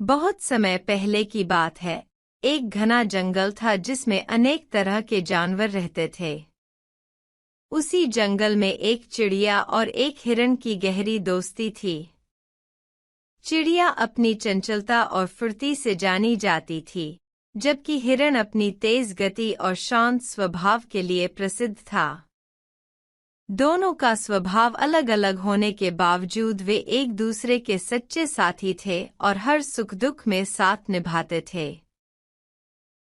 बहुत समय पहले की बात है। एक घना जंगल था जिसमें अनेक तरह के जानवर रहते थे। उसी जंगल में एक चिड़िया और एक हिरण की गहरी दोस्ती थी। चिड़िया अपनी चंचलता और फुर्ती से जानी जाती थी, जबकि हिरण अपनी तेज गति और शांत स्वभाव के लिए प्रसिद्ध था। दोनों का स्वभाव अलग अलग होने के बावजूद वे एक दूसरे के सच्चे साथी थे और हर सुख दुख में साथ निभाते थे।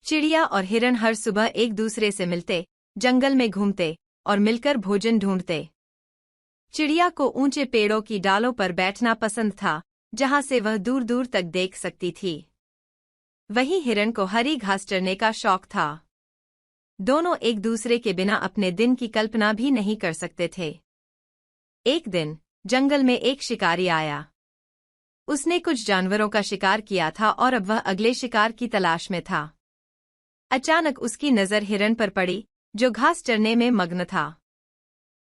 चिड़िया और हिरण हर सुबह एक दूसरे से मिलते, जंगल में घूमते और मिलकर भोजन ढूंढते। चिड़िया को ऊंचे पेड़ों की डालों पर बैठना पसंद था, जहां से वह दूर दूर तक देख सकती थी। वहीं हिरण को हरी घास चरने का शौक था। दोनों एक दूसरे के बिना अपने दिन की कल्पना भी नहीं कर सकते थे। एक दिन जंगल में एक शिकारी आया। उसने कुछ जानवरों का शिकार किया था और अब वह अगले शिकार की तलाश में था। अचानक उसकी नज़र हिरण पर पड़ी, जो घास चरने में मग्न था।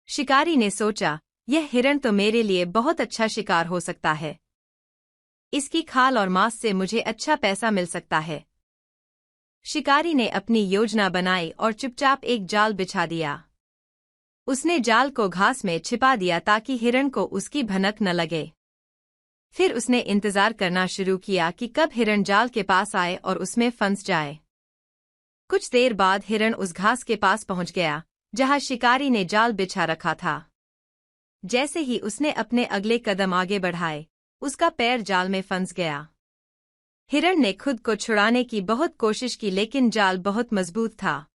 शिकारी ने सोचा, यह हिरण तो मेरे लिए बहुत अच्छा शिकार हो सकता है। इसकी खाल और मांस से मुझे अच्छा पैसा मिल सकता है। शिकारी ने अपनी योजना बनाई और चुपचाप एक जाल बिछा दिया। उसने जाल को घास में छिपा दिया ताकि हिरण को उसकी भनक न लगे। फिर उसने इंतजार करना शुरू किया कि कब हिरण जाल के पास आए और उसमें फंस जाए। कुछ देर बाद हिरण उस घास के पास पहुंच गया, जहां शिकारी ने जाल बिछा रखा था। जैसे ही उसने अपने अगले कदम आगे बढ़ाए, उसका पैर जाल में फंस गया। हिरण ने खुद को छुड़ाने की बहुत कोशिश की, लेकिन जाल बहुत मजबूत था।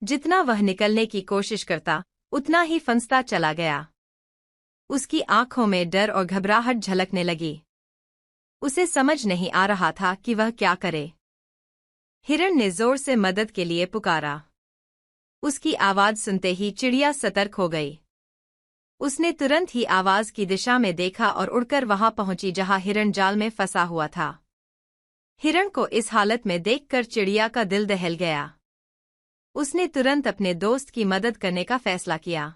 जितना वह निकलने की कोशिश करता, उतना ही फंसता चला गया। उसकी आंखों में डर और घबराहट झलकने लगी। उसे समझ नहीं आ रहा था कि वह क्या करे। हिरण ने जोर से मदद के लिए पुकारा। उसकी आवाज सुनते ही चिड़िया सतर्क हो गई। उसने तुरंत ही आवाज की दिशा में देखा और उड़कर वहां पहुंची जहां हिरण जाल में फंसा हुआ था। हिरण को इस हालत में देखकर चिड़िया का दिल दहल गया। उसने तुरंत अपने दोस्त की मदद करने का फैसला किया।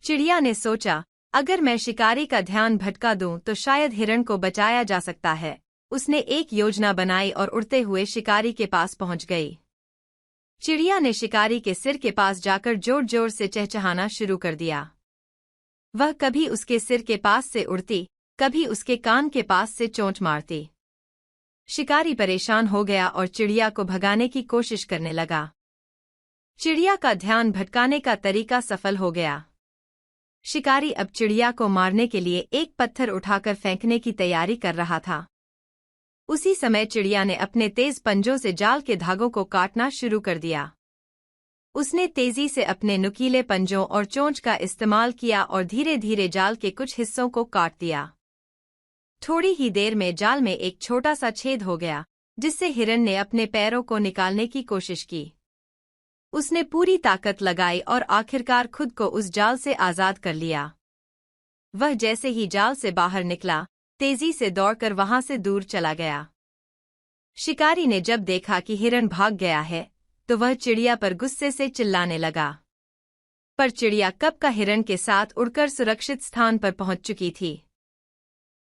चिड़िया ने सोचा, अगर मैं शिकारी का ध्यान भटका दूं तो शायद हिरण को बचाया जा सकता है। उसने एक योजना बनाई और उड़ते हुए शिकारी के पास पहुंच गई। चिड़िया ने शिकारी के सिर के पास जाकर जोर जोर से चहचहाना शुरू कर दिया। वह कभी उसके सिर के पास से उड़ती, कभी उसके कान के पास से चोंच मारती। शिकारी परेशान हो गया और चिड़िया को भगाने की कोशिश करने लगा। चिड़िया का ध्यान भटकाने का तरीका सफल हो गया। शिकारी अब चिड़िया को मारने के लिए एक पत्थर उठाकर फेंकने की तैयारी कर रहा था। उसी समय चिड़िया ने अपने तेज पंजों से जाल के धागों को काटना शुरू कर दिया। उसने तेजी से अपने नुकीले पंजों और चोंच का इस्तेमाल किया और धीरे धीरे जाल के कुछ हिस्सों को काट दिया। थोड़ी ही देर में जाल में एक छोटा सा छेद हो गया, जिससे हिरण ने अपने पैरों को निकालने की कोशिश की। उसने पूरी ताकत लगाई और आखिरकार खुद को उस जाल से आजाद कर लिया। वह जैसे ही जाल से बाहर निकला, तेजी से दौड़कर वहां से दूर चला गया। शिकारी ने जब देखा कि हिरण भाग गया है, तो वह चिड़िया पर गुस्से से चिल्लाने लगा। पर चिड़िया कब का हिरण के साथ उड़कर सुरक्षित स्थान पर पहुंच चुकी थी।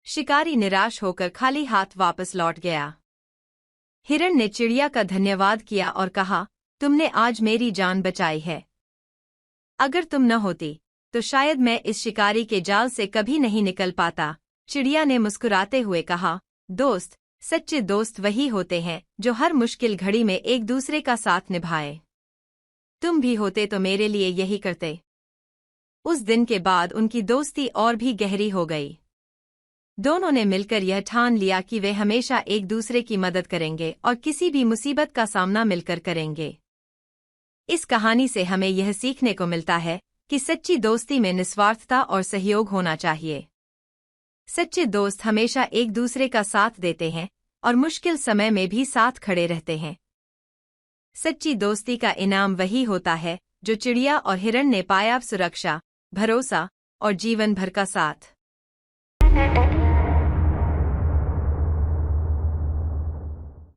शिकारी निराश होकर खाली हाथ वापस लौट गया। हिरण ने चिड़िया का धन्यवाद किया और कहा, तुमने आज मेरी जान बचाई है। अगर तुम न होती, तो शायद मैं इस शिकारी के जाल से कभी नहीं निकल पाता। चिड़िया ने मुस्कुराते हुए कहा, दोस्त, सच्चे दोस्त वही होते हैं जो हर मुश्किल घड़ी में एक दूसरे का साथ निभाए। तुम भी होते तो मेरे लिए यही करते। उस दिन के बाद उनकी दोस्ती और भी गहरी हो गई। दोनों ने मिलकर यह ठान लिया कि वे हमेशा एक दूसरे की मदद करेंगे और किसी भी मुसीबत का सामना मिलकर करेंगे। इस कहानी से हमें यह सीखने को मिलता है कि सच्ची दोस्ती में निस्वार्थता और सहयोग होना चाहिए। सच्चे दोस्त हमेशा एक दूसरे का साथ देते हैं और मुश्किल समय में भी साथ खड़े रहते हैं। सच्ची दोस्ती का इनाम वही होता है जो चिड़िया और हिरण ने पाया, सुरक्षा, भरोसा और जीवन भर का साथ।